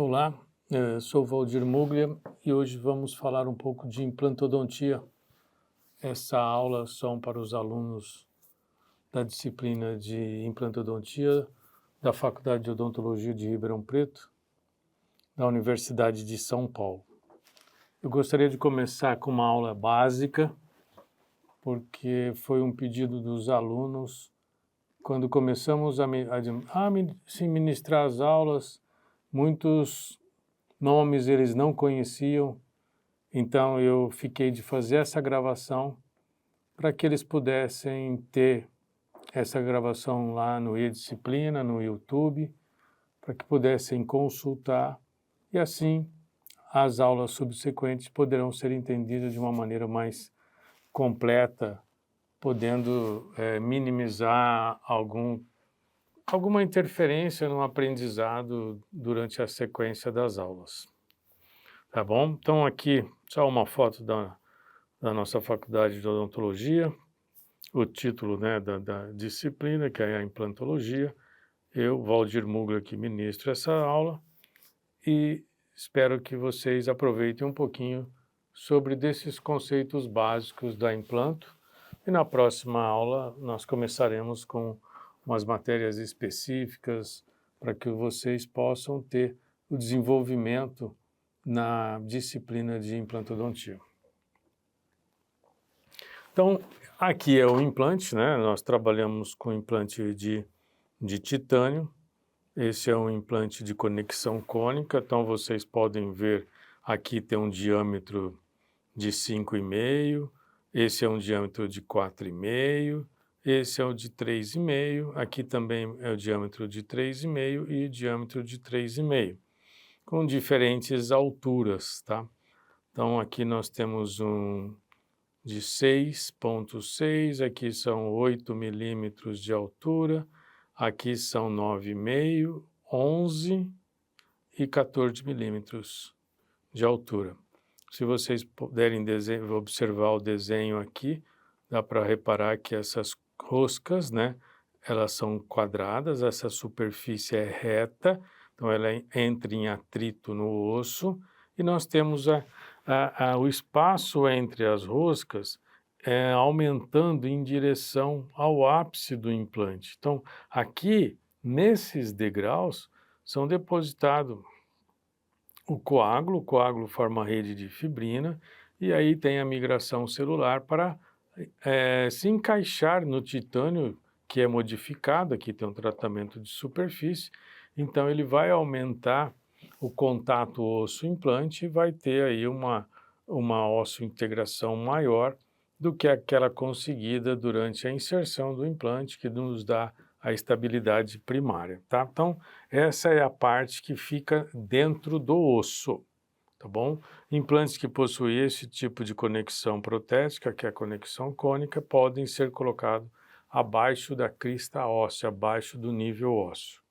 Olá, sou Valdir Muglia e hoje vamos falar um pouco de implantodontia. Essa aula são para os alunos da disciplina de implantodontia da Faculdade de Odontologia de Ribeirão Preto, da Universidade de São Paulo. Eu gostaria de começar com uma aula básica, porque foi um pedido dos alunos. Quando começamos a ministrar as aulas, muitos nomes eles não conheciam, então eu fiquei de fazer essa gravação para que eles pudessem ter essa gravação lá no eDisciplina, no YouTube, para que pudessem consultar e assim as aulas subsequentes poderão ser entendidas de uma maneira mais completa, podendo minimizar alguma interferência no aprendizado durante a sequência das aulas. Tá bom? Então aqui só uma foto da nossa faculdade de odontologia, o título, né, da disciplina, que é a implantologia. Eu, Valdir Muglia, que ministro essa aula e espero que vocês aproveitem um pouquinho sobre desses conceitos básicos da implanto. E na próxima aula nós começaremos com umas matérias específicas para que vocês possam ter o desenvolvimento na disciplina de implantodontia. Então, aqui é o implante, né? Nós trabalhamos com implante de titânio. Esse é um implante de conexão cônica, então vocês podem ver aqui tem um diâmetro de 5,5, esse é um diâmetro de 4,5, esse é o de 3,5, aqui também é o diâmetro de 3,5 e o diâmetro de 3,5, com diferentes alturas, tá? Então aqui nós temos um de 6,6, aqui são 8 milímetros de altura, aqui são 9,5, 11 e 14 milímetros de altura. Se vocês puderem observar o desenho aqui, dá para reparar que essas roscas, né, elas são quadradas, essa superfície é reta, então ela entra em atrito no osso, e nós temos o espaço entre as roscas aumentando em direção ao ápice do implante. Então, aqui, nesses degraus, são depositados o coágulo forma rede de fibrina, e aí tem a migração celular para se encaixar no titânio, que é modificado, aqui tem um tratamento de superfície, então ele vai aumentar o contato osso-implante e vai ter aí uma osso-integração maior do que aquela conseguida durante a inserção do implante, que nos dá a estabilidade primária, tá? Então, essa é a parte que fica dentro do osso, tá bom? Implantes que possuem esse tipo de conexão protética, que é a conexão cônica, podem ser colocados abaixo da crista óssea, abaixo do nível ósseo.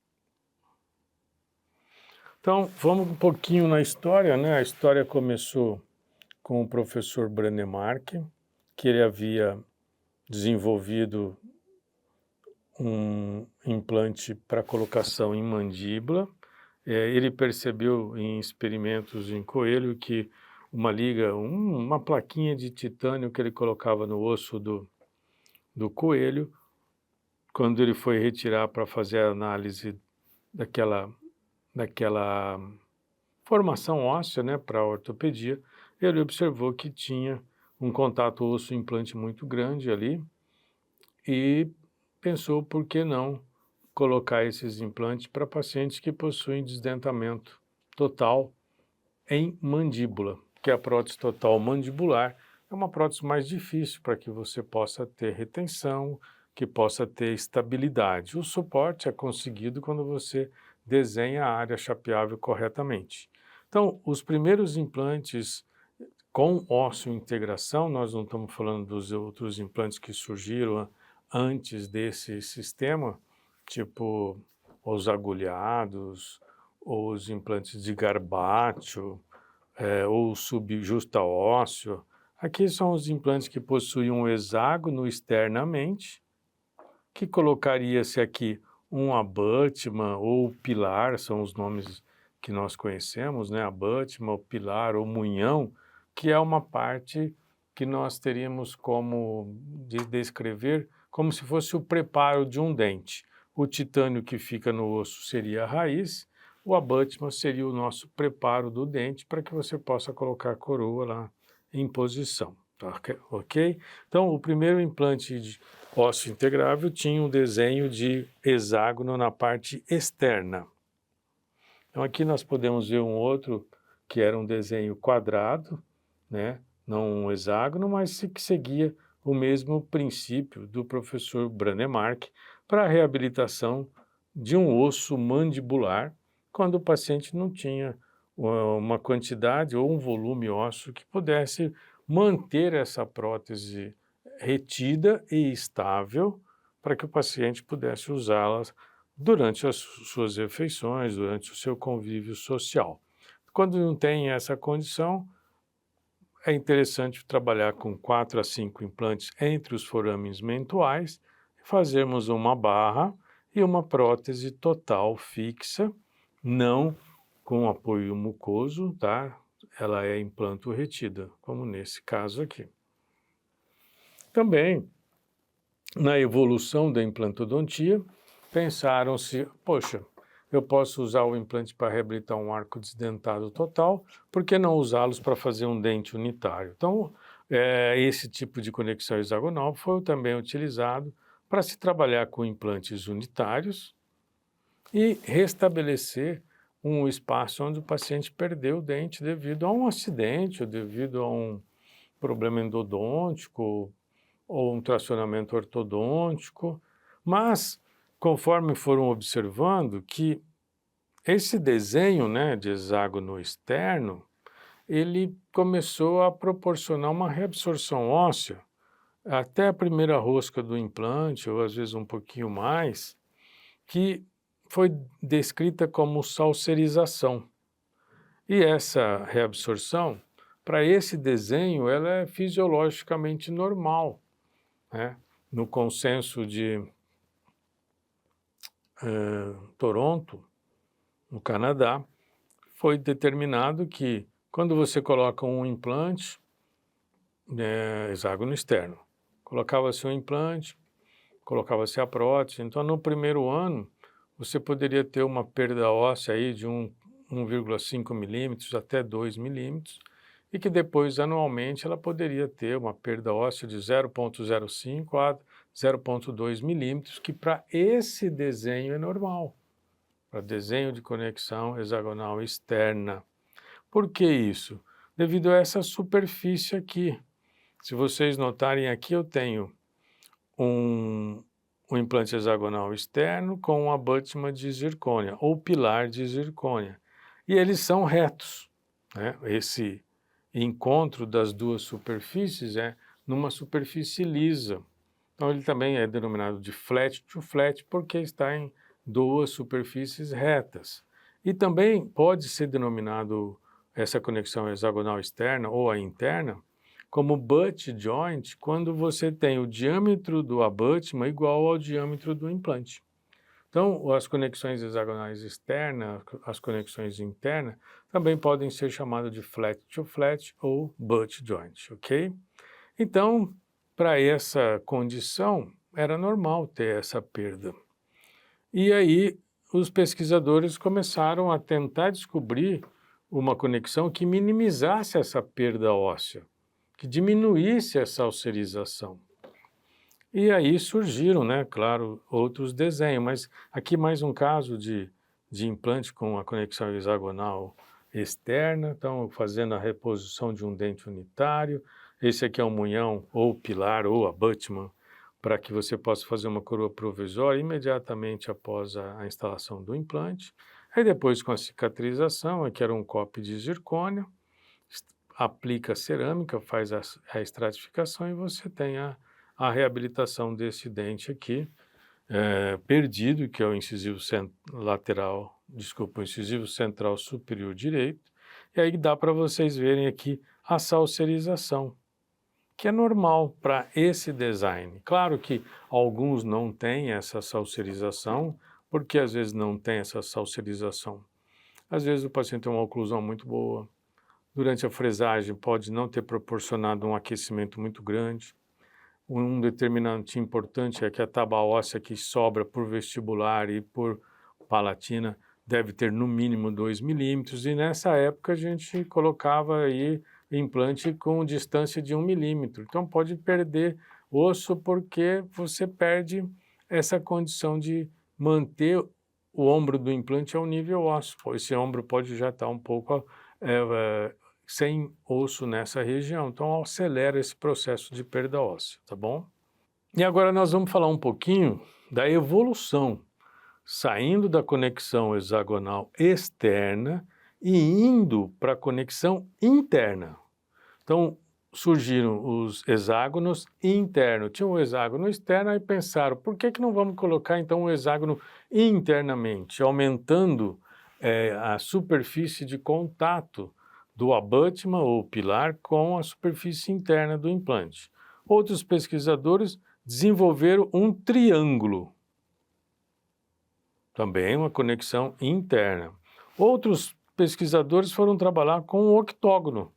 Então, vamos um pouquinho na história, né? A história começou com o professor Brånemark, que ele havia desenvolvido um implante para colocação em mandíbula. Ele percebeu em experimentos em coelho que uma plaquinha de titânio que ele colocava no osso do coelho, quando ele foi retirar para fazer a análise daquela formação óssea, né, para a ortopedia, ele observou que tinha um contato osso-implante muito grande ali e pensou por que não colocar esses implantes para pacientes que possuem desdentamento total em mandíbula, que é a prótese total mandibular. É uma prótese mais difícil para que você possa ter retenção, que possa ter estabilidade. O suporte é conseguido quando você desenha a área chapeável corretamente. Então, os primeiros implantes com osso-integração, nós não estamos falando dos outros implantes que surgiram antes desse sistema, tipo os agulhados, ou os implantes de Garbatcho, ou subjusta ósseo. Aqui são os implantes que possuem um hexágono externamente, que colocaria-se aqui um abutment ou pilar, são os nomes que nós conhecemos, né, abutment, o pilar, o munhão, que é uma parte que nós teríamos como descrever como se fosse o preparo de um dente. O titânio que fica no osso seria a raiz, o abutment seria o nosso preparo do dente para que você possa colocar a coroa lá em posição, tá, ok? Então, o primeiro implante de ósseo integrável tinha um desenho de hexágono na parte externa. Então, aqui nós podemos ver um outro que era um desenho quadrado, né? Não um hexágono, mas que seguia o mesmo princípio do professor Brannemark para a reabilitação de um osso mandibular, quando o paciente não tinha uma quantidade ou um volume ósseo que pudesse manter essa prótese retida e estável para que o paciente pudesse usá-la durante as suas refeições, durante o seu convívio social. Quando não tem essa condição, é interessante trabalhar com 4 a 5 implantes entre os forames mentuais, fazermos uma barra e uma prótese total fixa, não com apoio mucoso, tá? Ela é implanto retida, como nesse caso aqui. Também, na evolução da implantodontia, pensaram-se, poxa, eu posso usar o implante para reabilitar um arco desdentado total, por que não usá-los para fazer um dente unitário? Então, esse tipo de conexão hexagonal foi também utilizado para se trabalhar com implantes unitários e restabelecer um espaço onde o paciente perdeu o dente devido a um acidente ou devido a um problema endodôntico ou um tracionamento ortodôntico, mas conforme foram observando que esse desenho, né, de hexágono externo, ele começou a proporcionar uma reabsorção óssea até a primeira rosca do implante, ou às vezes um pouquinho mais, que foi descrita como salserização. E essa reabsorção, para esse desenho, ela é fisiologicamente normal, né? No consenso de Toronto, no Canadá, foi determinado que quando você coloca um implante, hexágono externo, colocava-se um implante, colocava-se a prótese, então no primeiro ano você poderia ter uma perda óssea aí de 1,5 milímetros até 2 milímetros, e que depois, anualmente, ela poderia ter uma perda óssea de 0,05 a 0,2 milímetros, que para esse desenho é normal, para desenho de conexão hexagonal externa. Por que isso? Devido a essa superfície aqui. Se vocês notarem aqui, eu tenho um implante hexagonal externo com um abutment de zircônia, ou pilar de zircônia. E eles são retos, né? Esse encontro das duas superfícies é numa superfície lisa. Então ele também é denominado de flat to flat porque está em duas superfícies retas. E também pode ser denominado essa conexão hexagonal externa ou a interna como butt joint quando você tem o diâmetro do abutment igual ao diâmetro do implante. Então, as conexões hexagonais externas, as conexões internas, também podem ser chamadas de flat to flat ou butt joint, ok? Então, para essa condição, era normal ter essa perda. E aí, os pesquisadores começaram a tentar descobrir uma conexão que minimizasse essa perda óssea, que diminuísse essa ulcerização. E aí surgiram, né, claro, outros desenhos, mas aqui mais um caso de implante com a conexão hexagonal externa, então fazendo a reposição de um dente unitário. Esse aqui é um munhão ou pilar ou abutment, para que você possa fazer uma coroa provisória imediatamente após a instalação do implante. Aí depois com a cicatrização, aqui era um cope de zircônio, aplica a cerâmica, faz a estratificação e você tem a reabilitação desse dente aqui, perdido, que é o incisivo o incisivo central superior direito, e aí dá para vocês verem aqui a salserização, que é normal para esse design. Claro que alguns não têm essa salserização, porque às vezes não tem essa salserização Às vezes o paciente tem uma oclusão muito boa. Durante a fresagem pode não ter proporcionado um aquecimento muito grande. Um determinante importante é que a tábua óssea que sobra por vestibular e por palatina deve ter no mínimo 2 milímetros, e nessa época a gente colocava aí implante com distância de 1 milímetro. Então pode perder osso porque você perde essa condição de manter o ombro do implante ao nível ósseo. Esse ombro pode já estar um pouco sem osso nessa região, então acelera esse processo de perda óssea, tá bom? E agora nós vamos falar um pouquinho da evolução, saindo da conexão hexagonal externa e indo para a conexão interna. Então surgiram os hexágonos internos, tinha um hexágono externo e pensaram, por que não vamos colocar então um hexágono internamente, aumentando a superfície de contato do abutment ou pilar com a superfície interna do implante. Outros pesquisadores desenvolveram um triângulo, também uma conexão interna. Outros pesquisadores foram trabalhar com um octógono.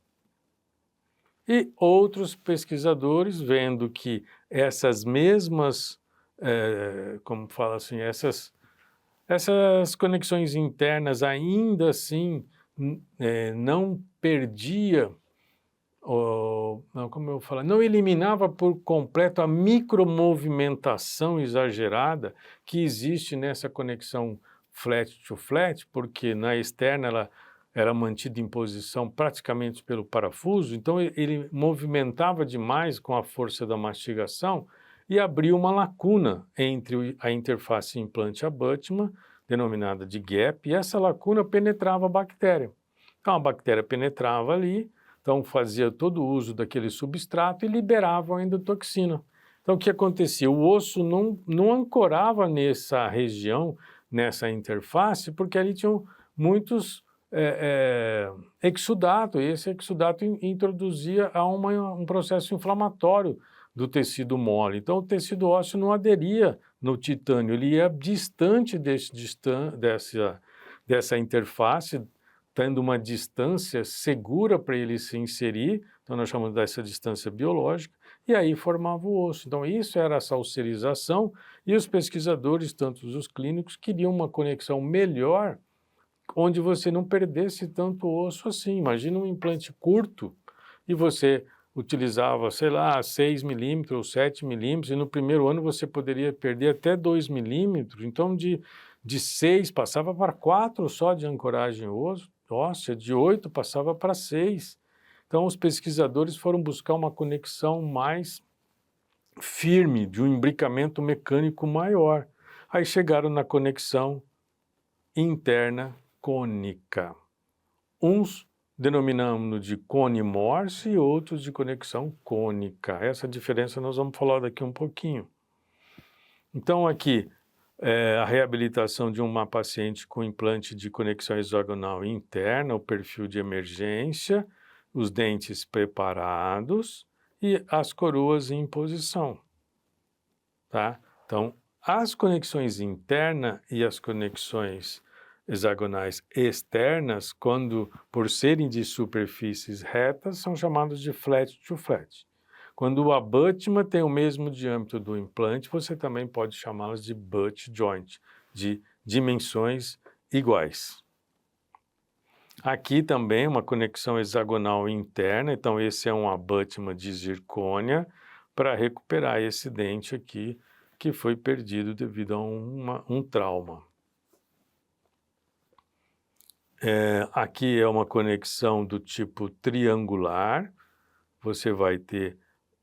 E outros pesquisadores, vendo que essas mesmas, como fala assim, essas conexões internas ainda assim não perdia, como eu falo, não eliminava por completo a micromovimentação exagerada que existe nessa conexão flat to flat, porque na externa ela era mantida em posição praticamente pelo parafuso, então ele movimentava demais com a força da mastigação e abriu uma lacuna entre a interface implante-abutment, denominada de gap, e essa lacuna penetrava a bactéria. Então a bactéria penetrava ali, então fazia todo o uso daquele substrato e liberava a endotoxina. Então o que acontecia? O osso não ancorava nessa região, nessa interface, porque ali tinham muitos exudato, e esse exudato introduzia a um processo inflamatório do tecido mole. Então o tecido ósseo não aderia no titânio, ele ia distante dessa interface, tendo uma distância segura para ele se inserir, então nós chamamos dessa distância biológica, e aí formava o osso. Então isso era a salserização, e os pesquisadores, tanto os clínicos, queriam uma conexão melhor, onde você não perdesse tanto osso assim. Imagina um implante curto, e você utilizava, sei lá, 6 milímetros ou 7 milímetros, e no primeiro ano você poderia perder até 2 milímetros, então de 6 passava para 4 só de ancoragem óssea, de 8 passava para 6. Então os pesquisadores foram buscar uma conexão mais firme, de um imbricamento mecânico maior. Aí chegaram na conexão interna cônica. Uns denominamos de cone Morse e outros de conexão cônica. Essa diferença nós vamos falar daqui um pouquinho. Então aqui, a reabilitação de uma paciente com implante de conexão hexagonal interna, o perfil de emergência, os dentes preparados e as coroas em posição, tá? Então, as conexões internas e as conexões hexagonais externas, quando por serem de superfícies retas, são chamadas de flat to flat. Quando o abutment tem o mesmo diâmetro do implante, você também pode chamá-las de butt joint, de dimensões iguais. Aqui também uma conexão hexagonal interna, então esse é um abutment de zircônia para recuperar esse dente aqui que foi perdido devido a um trauma. Aqui é uma conexão do tipo triangular, você vai ter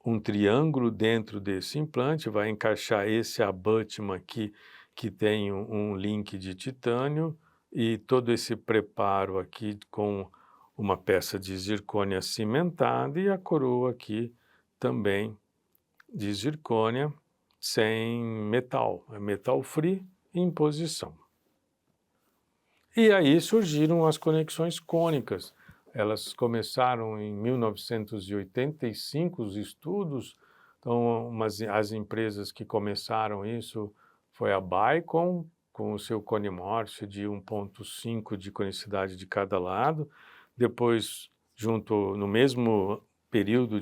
um triângulo dentro desse implante, vai encaixar esse abutment aqui que tem um link de titânio e todo esse preparo aqui com uma peça de zircônia cimentada e a coroa aqui também de zircônia sem metal, é metal free em posição. E aí surgiram as conexões cônicas. Elas começaram em 1985, os estudos. Então, as empresas que começaram isso foi a Bicom, com o seu cone Morse de 1,5 de conicidade de cada lado. Depois, no mesmo período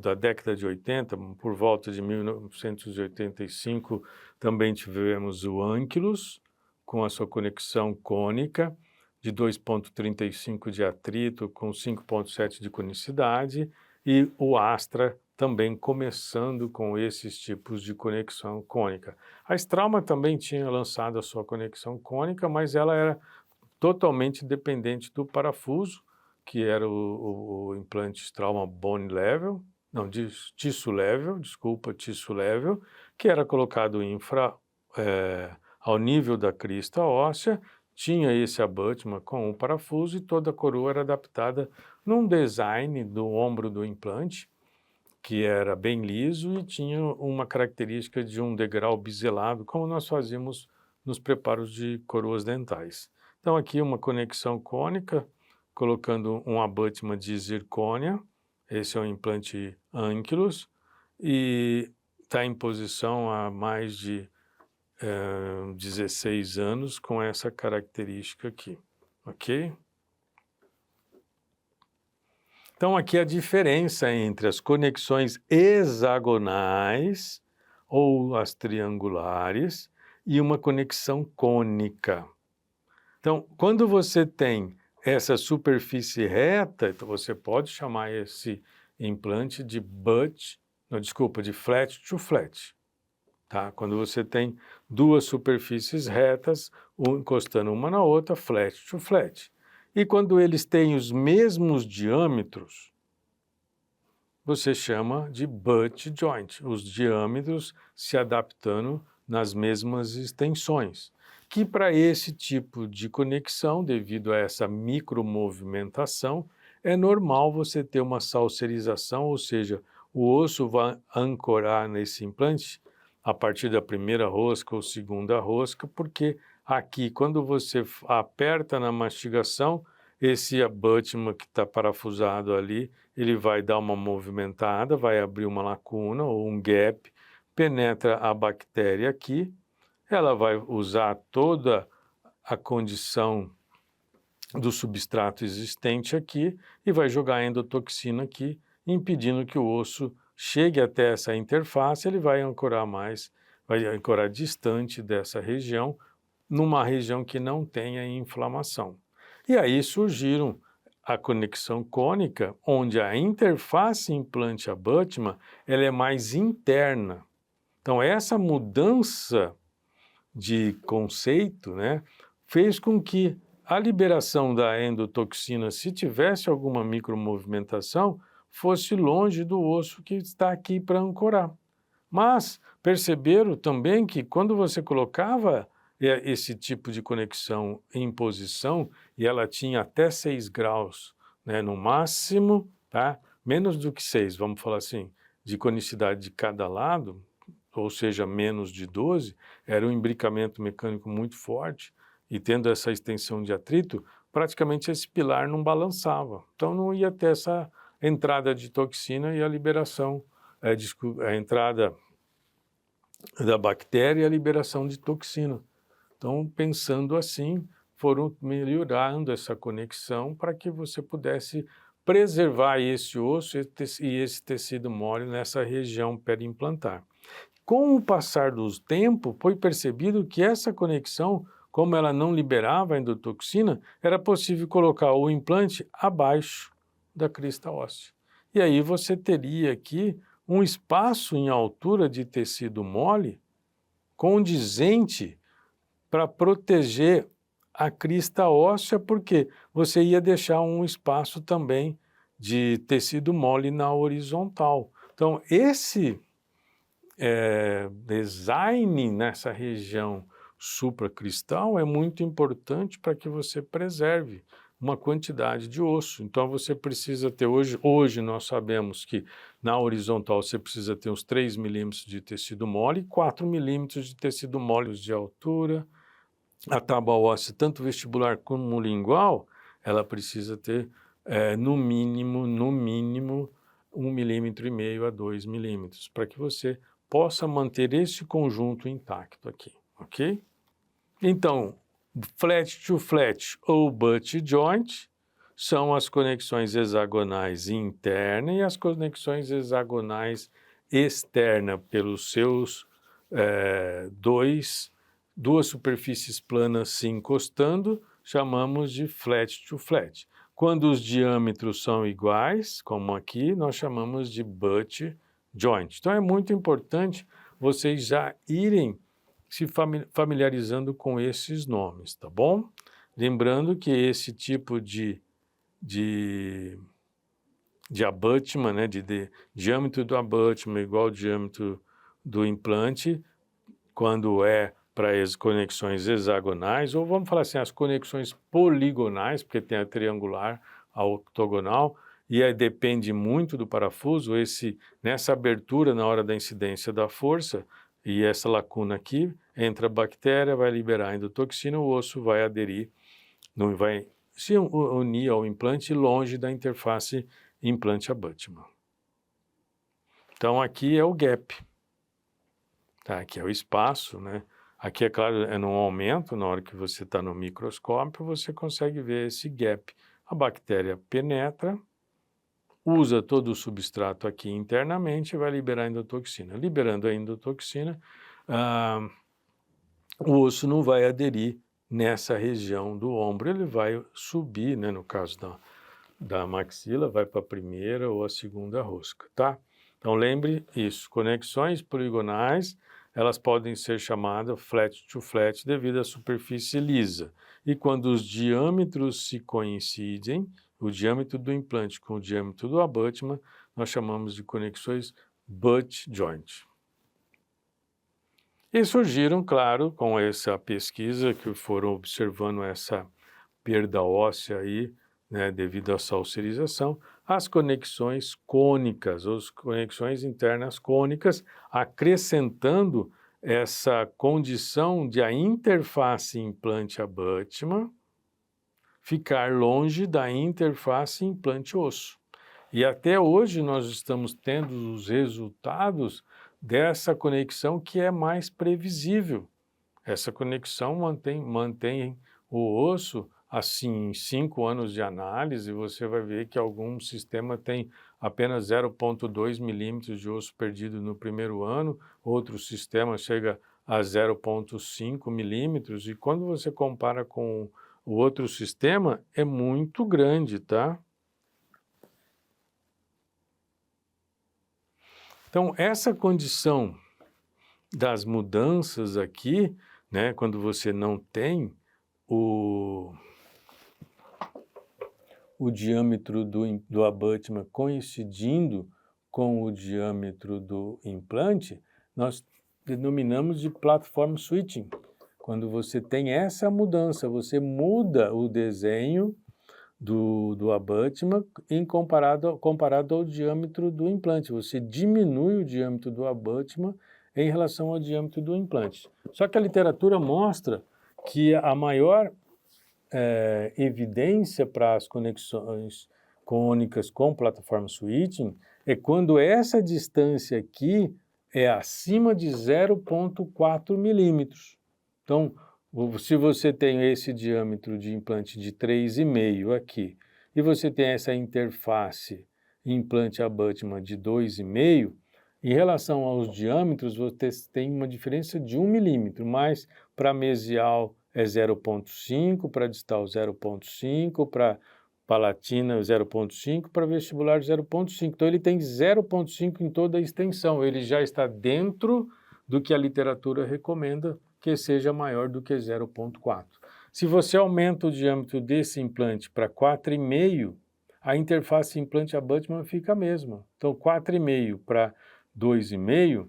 da década de 80, por volta de 1985, também tivemos o Ankylos, com a sua conexão cônica, de 2,35 de atrito, com 5,7 de conicidade, e o Astra também começando com esses tipos de conexão cônica. A Straumann também tinha lançado a sua conexão cônica, mas ela era totalmente dependente do parafuso, que era o implante Straumann Bone Level, não, Tissue Level, desculpa, Tissue Level, que era colocado ao nível da crista óssea, tinha esse abutment com o parafuso e toda a coroa era adaptada num design do ombro do implante, que era bem liso e tinha uma característica de um degrau biselado, como nós fazíamos nos preparos de coroas dentais. Então aqui uma conexão cônica, colocando um abutment de zircônia, esse é o implante Ankylos, e está em posição há mais de 16 anos com essa característica aqui, ok? Então aqui a diferença entre as conexões hexagonais ou as triangulares e uma conexão cônica. Então, quando você tem essa superfície reta, então você pode chamar esse implante de de flat to flat. Tá? Quando você tem duas superfícies retas, encostando uma na outra, flat to flat. E quando eles têm os mesmos diâmetros, você chama de butt joint, os diâmetros se adaptando nas mesmas extensões. Que para esse tipo de conexão, devido a essa micromovimentação, é normal você ter uma salserização, ou seja, o osso vai ancorar nesse implante a partir da primeira rosca ou segunda rosca, porque aqui, quando você aperta na mastigação, esse abutment que está parafusado ali, ele vai dar uma movimentada, vai abrir uma lacuna ou um gap, penetra a bactéria aqui, ela vai usar toda a condição do substrato existente aqui e vai jogar a endotoxina aqui, impedindo que o osso chegue até essa interface, ele vai ancorar distante dessa região, numa região que não tenha inflamação. E aí surgiram a conexão cônica, onde a interface implante-abutment ela é mais interna. Então essa mudança de conceito, né, fez com que a liberação da endotoxina, se tivesse alguma micromovimentação, fosse longe do osso que está aqui para ancorar. Mas perceberam também que quando você colocava esse tipo de conexão em posição, e ela tinha até 6 graus, né, no máximo, tá? Menos do que 6, vamos falar assim, de conicidade de cada lado, ou seja, menos de 12, era um imbricamento mecânico muito forte, e tendo essa extensão de atrito, praticamente esse pilar não balançava. Então não ia ter essa entrada de toxina e a liberação, a entrada da bactéria e a liberação de toxina. Então, pensando assim, foram melhorando essa conexão para que você pudesse preservar esse osso e esse tecido mole nessa região periimplantar. Com o passar do tempo, foi percebido que essa conexão, como ela não liberava a endotoxina, era possível colocar o implante abaixo da crista óssea. E aí você teria aqui um espaço em altura de tecido mole condizente para proteger a crista óssea, porque você ia deixar um espaço também de tecido mole na horizontal. Então, esse design nessa região supracristal é muito importante para que você preserve uma quantidade de osso. Então você precisa ter, hoje nós sabemos que na horizontal você precisa ter uns 3 milímetros de tecido mole e 4 milímetros de tecido mole de altura. A tábua óssea, tanto vestibular como lingual, ela precisa ter no mínimo 1,5 milímetro a 2 milímetros, para que você possa manter esse conjunto intacto aqui, ok? Então, flat to flat ou butt joint são as conexões hexagonais internas e as conexões hexagonais externas pelos seus duas superfícies planas se encostando, chamamos de flat to flat. Quando os diâmetros são iguais, como aqui, nós chamamos de butt joint. Então é muito importante vocês já irem se familiarizando com esses nomes, tá bom? Lembrando que esse tipo de abutment, né, de diâmetro do abutment igual ao diâmetro do implante, quando é para as conexões hexagonais, ou vamos falar assim, as conexões poligonais, porque tem a triangular, a octogonal, e aí depende muito do parafuso, nessa abertura na hora da incidência da força, e essa lacuna aqui, entra a bactéria, vai liberar a endotoxina, o osso vai aderir, não vai se unir ao implante longe da interface implante-abutment. Então aqui é o gap, tá? Aqui é o espaço, né? Aqui, é claro, é num aumento, na hora que você está no microscópio, você consegue ver esse gap. A bactéria penetra, usa todo o substrato aqui internamente e vai liberar a endotoxina. Liberando a endotoxina, o osso não vai aderir nessa região do ombro, ele vai subir, né, no caso da maxila, vai para a primeira ou a segunda rosca, tá? Então lembre isso, conexões poligonais, elas podem ser chamadas flat to flat devido à superfície lisa. E quando os diâmetros se coincidem, o diâmetro do implante com o diâmetro do abutment, nós chamamos de conexões butt joint. E surgiram, claro, com essa pesquisa que foram observando essa perda óssea aí, né, devido à salserização, as conexões cônicas, as conexões internas cônicas, acrescentando essa condição de a interface implante-abutment ficar longe da interface implante-osso. E até hoje nós estamos tendo os resultados dessa conexão que é mais previsível. Essa conexão mantém o osso, assim, em 5 anos de análise, você vai ver que algum sistema tem apenas 0,2 milímetros de osso perdido no primeiro ano, outro sistema chega a 0,5 milímetros, e quando você compara com o outro sistema, é muito grande, tá? Então, essa condição das mudanças aqui, né, quando você não tem o diâmetro do abutment coincidindo com o diâmetro do implante, nós denominamos de platform switching. Quando você tem essa mudança, você muda o desenho do abutment comparado ao diâmetro do implante. Você diminui o diâmetro do abutment em relação ao diâmetro do implante. Só que a literatura mostra que a maior evidência para as conexões cônicas com plataforma switching é quando essa distância aqui é acima de 0,4 milímetros. Então, se você tem esse diâmetro de implante de 3,5 aqui, e você tem essa interface implante-abutment de 2,5, em relação aos diâmetros, você tem uma diferença de 1 milímetro, mas para mesial é 0,5, para distal 0,5, para palatina 0,5, para vestibular 0,5. Então, ele tem 0,5 em toda a extensão. Ele já está dentro do que a literatura recomenda que seja maior do que 0,4. Se você aumenta o diâmetro desse implante para 4,5, a interface implante-abutment fica a mesma. Então, 4,5 para 2,5,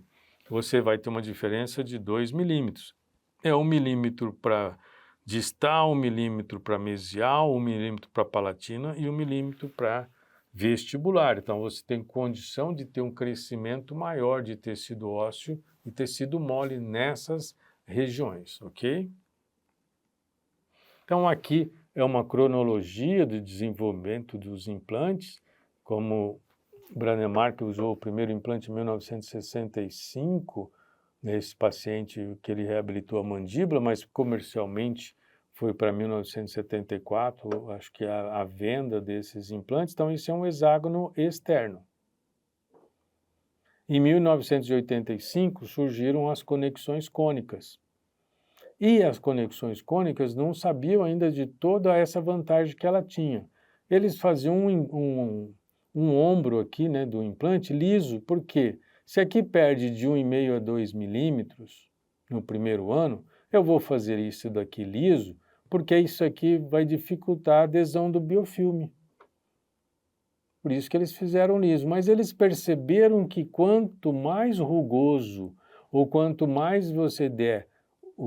você vai ter uma diferença de 2 milímetros. É 1 milímetro para distal, 1 milímetro para mesial, 1 milímetro para palatina e 1 milímetro para vestibular. Então, você tem condição de ter um crescimento maior de tecido ósseo e tecido mole nessas regiões, ok? Então, aqui é uma cronologia do desenvolvimento dos implantes, como Brånemark usou o primeiro implante em 1965, nesse paciente que ele reabilitou a mandíbula, mas comercialmente foi para 1974, acho que a venda desses implantes. Então, isso é um hexágono externo. Em 1985, surgiram as conexões cônicas. E as conexões cônicas não sabiam ainda de toda essa vantagem que ela tinha. Eles faziam um ombro aqui, né, do implante liso, porque se aqui perde de 1,5 a 2 milímetros no primeiro ano, eu vou fazer isso daqui liso, porque isso aqui vai dificultar a adesão do biofilme. Por isso que eles fizeram liso. Mas eles perceberam que quanto mais rugoso ou quanto mais você der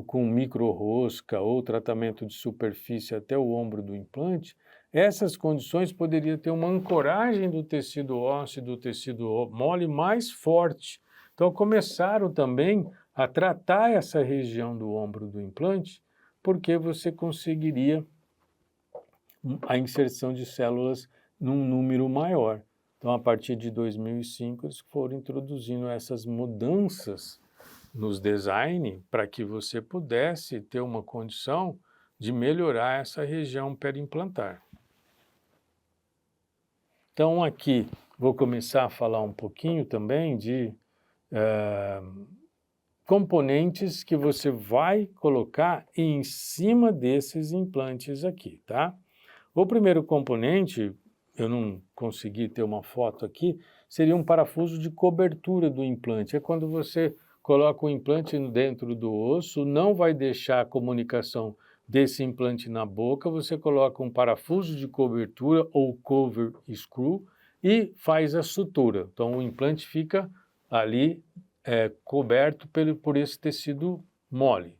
com micro-rosca ou tratamento de superfície até o ombro do implante, essas condições poderiam ter uma ancoragem do tecido ósseo, do tecido mole mais forte. Então começaram também a tratar essa região do ombro do implante, porque você conseguiria a inserção de células num número maior. Então, a partir de 2005, eles foram introduzindo essas mudanças nos design para que você pudesse ter uma condição de melhorar essa região periimplantar. Então, aqui vou começar a falar um pouquinho também de componentes que você vai colocar em cima desses implantes aqui, tá? O primeiro componente, eu não consegui ter uma foto aqui, seria um parafuso de cobertura do implante. É quando você coloca o implante dentro do osso, não vai deixar a comunicação desse implante na boca, você coloca um parafuso de cobertura ou cover screw e faz a sutura. Então o implante fica ali coberto por esse tecido mole.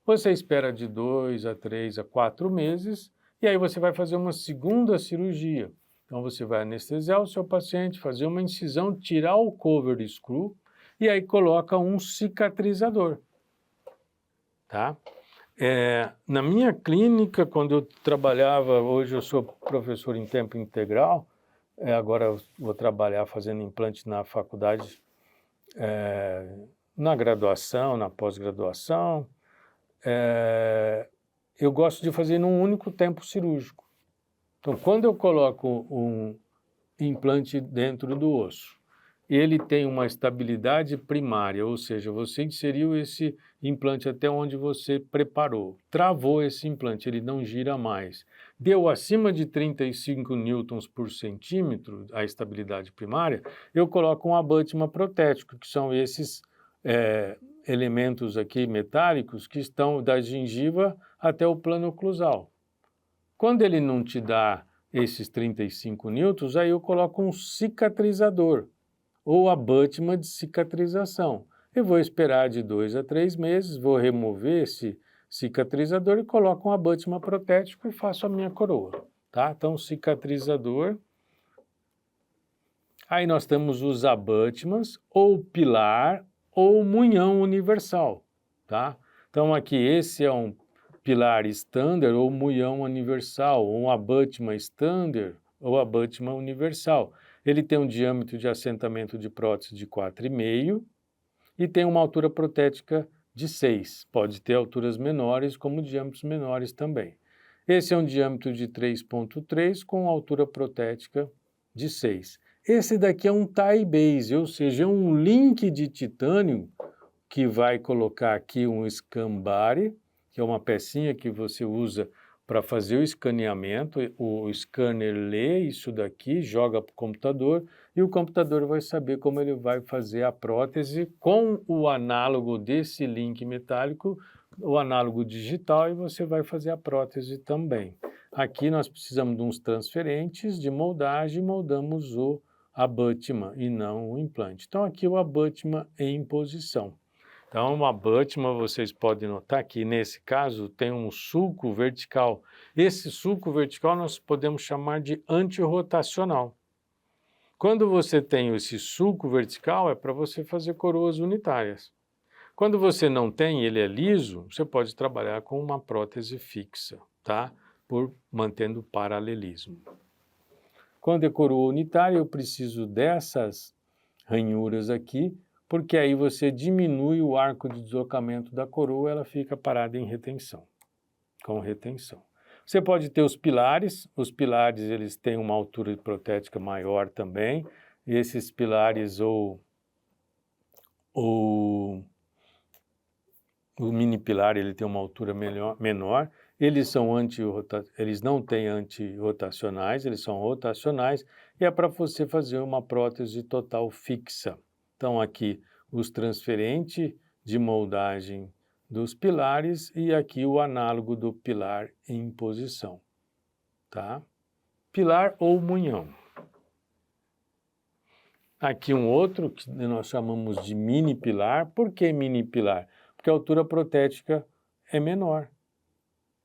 Você espera de 2 a 3 a 4 meses e aí você vai fazer uma segunda cirurgia. Então você vai anestesiar o seu paciente, fazer uma incisão, tirar o cover screw e aí coloca um cicatrizador, tá? Na minha clínica, quando eu trabalhava, hoje eu sou professor em tempo integral, agora eu vou trabalhar fazendo implante na faculdade, na graduação, na pós-graduação, eu gosto de fazer num único tempo cirúrgico. Então, quando eu coloco um implante dentro do osso, ele tem uma estabilidade primária, ou seja, você inseriu esse implante até onde você preparou, travou esse implante, ele não gira mais, deu acima de 35 newtons por centímetro a estabilidade primária, eu coloco um abutment protético, que são esses elementos aqui metálicos que estão da gengiva até o plano oclusal. Quando ele não te dá esses 35 newtons, aí eu coloco um cicatrizador, ou abutment de cicatrização. Eu vou esperar de 2 a 3 meses, vou remover esse cicatrizador e coloco um abutment protético e faço a minha coroa, tá? Então, cicatrizador. Aí nós temos os abutments, ou pilar, ou munhão universal, tá? Então, aqui esse é um pilar standard ou munhão universal, ou um abutment standard ou abutment universal. Ele tem um diâmetro de assentamento de prótese de 4,5 e tem uma altura protética de 6. Pode ter alturas menores, como diâmetros menores também. Esse é um diâmetro de 3,3 com altura protética de 6. Esse daqui é um tie base, ou seja, é um link de titânio que vai colocar aqui um scambare, que é uma pecinha que você usa para fazer o escaneamento. O scanner lê isso daqui, joga para o computador e o computador vai saber como ele vai fazer a prótese com o análogo desse link metálico, o análogo digital, e você vai fazer a prótese também. Aqui nós precisamos de uns transferentes de moldagem, moldamos o abutment e não o implante. Então aqui o abutment em posição. Então, o abutment, vocês podem notar que, nesse caso, tem um sulco vertical. Esse sulco vertical nós podemos chamar de antirrotacional. Quando você tem esse sulco vertical, é para você fazer coroas unitárias. Quando você não tem, ele é liso, você pode trabalhar com uma prótese fixa, tá? Por mantendo paralelismo. Quando é coroa unitária, eu preciso dessas ranhuras aqui, porque aí você diminui o arco de deslocamento da coroa, ela fica parada em retenção, com retenção. Você pode ter os pilares eles têm uma altura protética maior também, e esses pilares o mini pilar ele tem uma altura menor, eles não têm antirrotacionais, eles são rotacionais, e é para você fazer uma prótese total fixa. Então aqui os transferentes de moldagem dos pilares e aqui o análogo do pilar em posição, tá? Pilar ou munhão. Aqui um outro que nós chamamos de mini pilar. Por que mini pilar? Porque a altura protética é menor.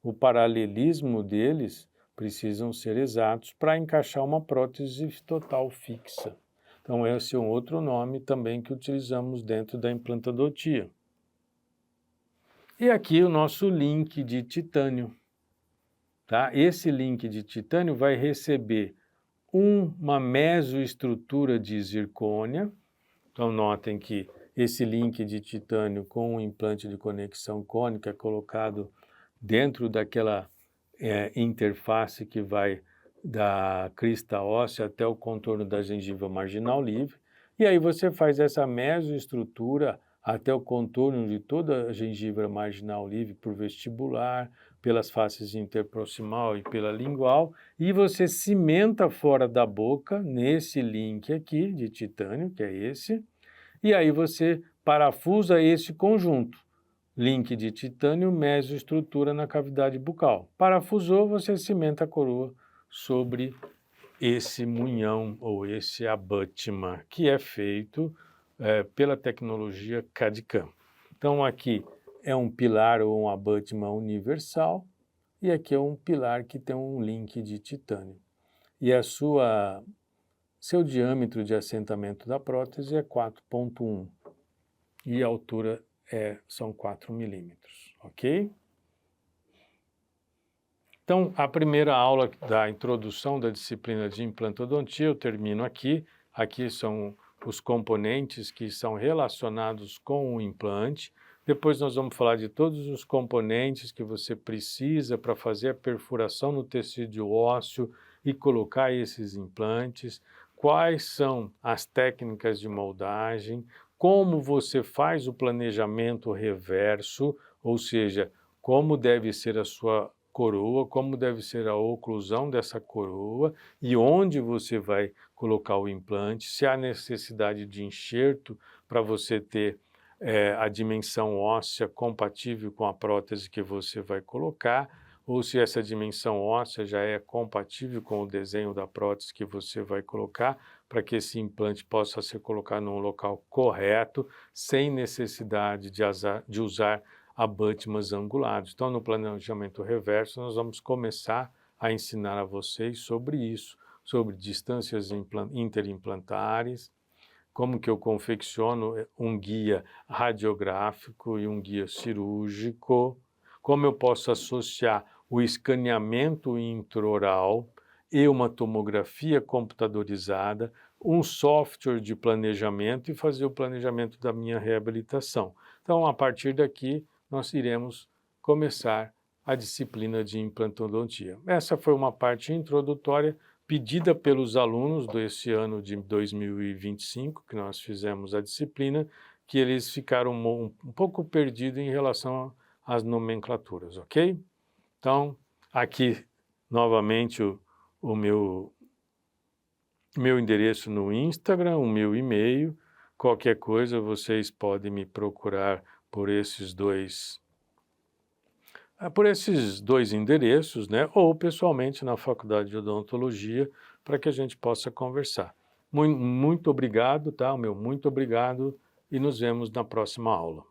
O paralelismo deles precisam ser exatos para encaixar uma prótese total fixa. Então esse é um outro nome também que utilizamos dentro da implantodontia. E aqui o nosso link de titânio, tá? Esse link de titânio vai receber uma mesoestrutura de zircônia. Então notem que esse link de titânio com o implante de conexão cônica é colocado dentro daquela interface que vai da crista óssea até o contorno da gengiva marginal livre, e aí você faz essa mesoestrutura até o contorno de toda a gengiva marginal livre por vestibular, pelas faces interproximal e pela lingual, e você cimenta fora da boca nesse link aqui de titânio, que é esse, e aí você parafusa esse conjunto, link de titânio, mesoestrutura na cavidade bucal. Parafusou, você cimenta a coroa sobre esse munhão ou esse abutment, que é feito pela tecnologia CAD/CAM. Então aqui é um pilar ou um abutment universal e aqui é um pilar que tem um link de titânio. E seu diâmetro de assentamento da prótese é 4,1 e a altura são 4 milímetros, ok? Então, a primeira aula da introdução da disciplina de implantodontia eu termino aqui. Aqui são os componentes que são relacionados com o implante. Depois nós vamos falar de todos os componentes que você precisa para fazer a perfuração no tecido ósseo e colocar esses implantes, quais são as técnicas de moldagem, como você faz o planejamento reverso, ou seja, como deve ser a sua coroa, como deve ser a oclusão dessa coroa e onde você vai colocar o implante, se há necessidade de enxerto para você ter a dimensão óssea compatível com a prótese que você vai colocar, ou se essa dimensão óssea já é compatível com o desenho da prótese que você vai colocar, para que esse implante possa ser colocado num local correto, sem necessidade de usar abutments angulados. Então, no planejamento reverso, nós vamos começar a ensinar a vocês sobre isso, sobre distâncias interimplantares, como que eu confecciono um guia radiográfico e um guia cirúrgico, como eu posso associar o escaneamento intraoral e uma tomografia computadorizada, um software de planejamento e fazer o planejamento da minha reabilitação. Então, a partir daqui, nós iremos começar a disciplina de implantodontia. Essa foi uma parte introdutória pedida pelos alunos desse ano de 2025, que nós fizemos a disciplina, que eles ficaram um pouco perdidos em relação às nomenclaturas, ok? Então, aqui, novamente, o meu endereço no Instagram, o meu e-mail. Qualquer coisa, vocês podem me procurar por esses dois endereços, né? Ou pessoalmente na Faculdade de Odontologia, para que a gente possa conversar. Muito obrigado, tá? Muito obrigado e nos vemos na próxima aula.